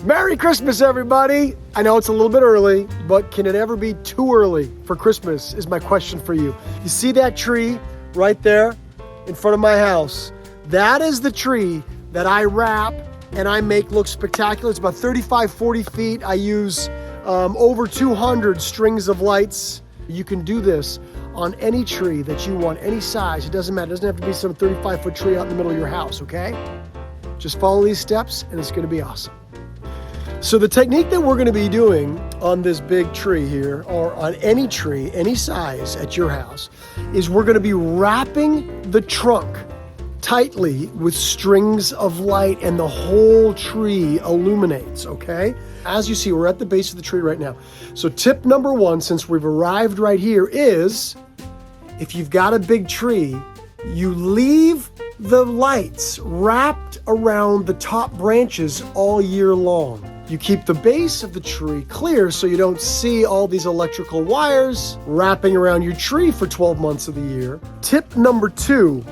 Merry Christmas, everybody. I know it's a little bit early, but can it ever be too early for Christmas is my question for you. You see that tree right there in front of my house? That is the tree that I wrap and I make look spectacular. It's about 35, 40 feet. I use over 200 strings of lights. You can do this on any tree that you want, any size. It doesn't matter. It doesn't have to be some 35-foot tree out in the middle of your house, okay? Just follow these steps and it's gonna be awesome. So the technique that we're gonna be doing on this big tree here, or on any tree, any size at your house, is we're gonna be wrapping the trunk tightly with strings of light and the whole tree illuminates, okay? As you see, we're at the base of the tree right now. So tip number one, since we've arrived right here, is if you've got a big tree, you leave the lights wrapped around the top branches all year long. You keep the base of the tree clear so you don't see all these electrical wires wrapping around your tree for 12 months of the year. Tip number two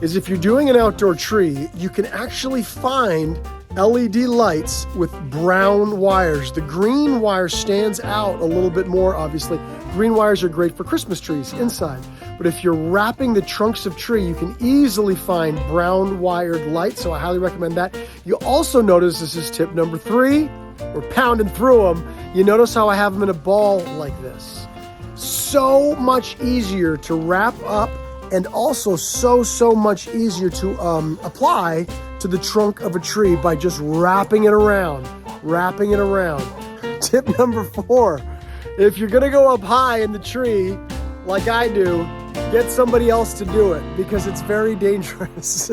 is if you're doing an outdoor tree, you can actually find LED lights with brown wires. The green wire stands out a little bit more, obviously. Green wires are great for Christmas trees inside. But if you're wrapping the trunks of tree, you can easily find brown wired lights, so I highly recommend that. You also notice, this is tip number three, we're pounding through them. You notice how I have them in a ball like this. So much easier to wrap up and also so much easier to apply to the trunk of a tree by just wrapping it around. Tip number four, if you're gonna go up high in the tree, like I do, get somebody else to do it because it's very dangerous.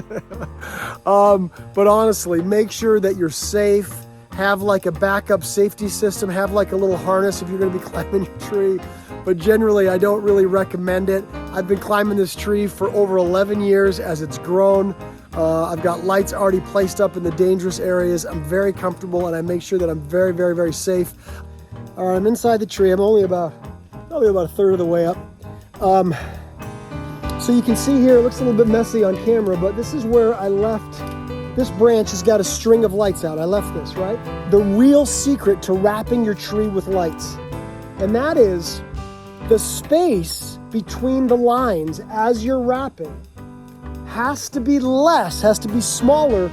But honestly, make sure that you're safe. Have like a backup safety system. Have like a little harness if you're gonna be climbing your tree. But generally, I don't really recommend it. I've been climbing this tree for over 11 years as it's grown. I've got lights already placed up in the dangerous areas. I'm very comfortable and I make sure that I'm very safe. All right, I'm inside the tree. I'm only about a third of the way up. So you can see here, it looks a little bit messy on camera, but this is where I left. This branch has got a string of lights out. I left this, right? The real secret to wrapping your tree with lights, and that is the space between the lines as you're wrapping has to be smaller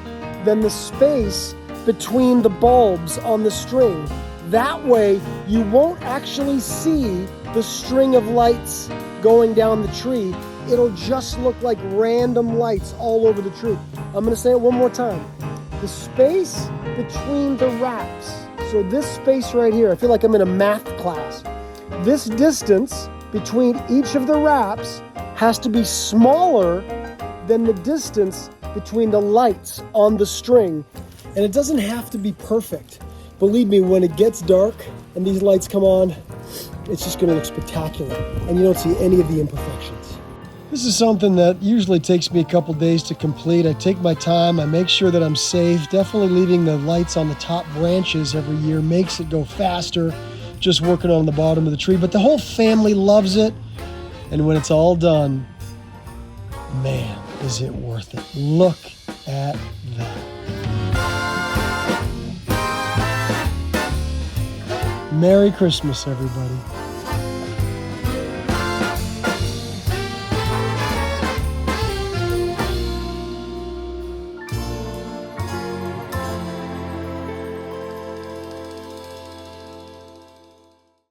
than the space between the bulbs on the string. That way, you won't actually see the string of lights going down the tree. It'll just look like random lights all over the tree. I'm gonna say it one more time. The space between the wraps, so this space right here, I feel like I'm in a math class. This distance between each of the wraps has to be smaller than the distance between the lights on the string. And it doesn't have to be perfect. Believe me, when it gets dark and these lights come on, it's just gonna look spectacular and you don't see any of the imperfections. This is something that usually takes me a couple days to complete. I take my time, I make sure that I'm safe. Definitely leaving the lights on the top branches every year makes it go faster, just working on the bottom of the tree. But the whole family loves it. And when it's all done, man, is it worth it. Look at that. Merry Christmas, everybody.